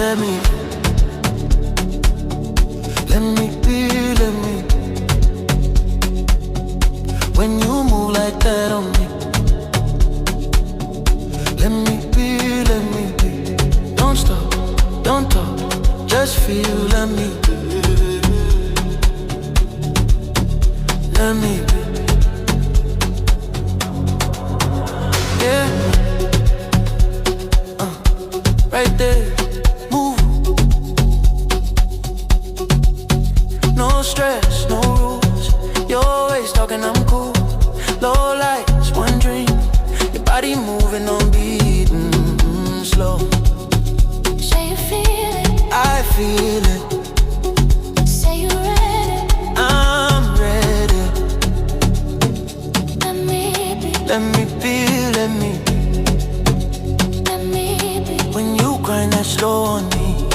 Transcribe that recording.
Let me, let me be, let me. When you move like that on me, let me be, let me be. Don't stop, don't talk, just feel, let me. Let me be. Yeah. Right there, move. No stress, no rules. You're always talking, I'm cool. Low lights, one dream. Your body moving on beat, slow. Say you feel it, I feel it. say you ready. I'm ready. Let me be, Let me be, let me. let me be. When you grind that slow on me,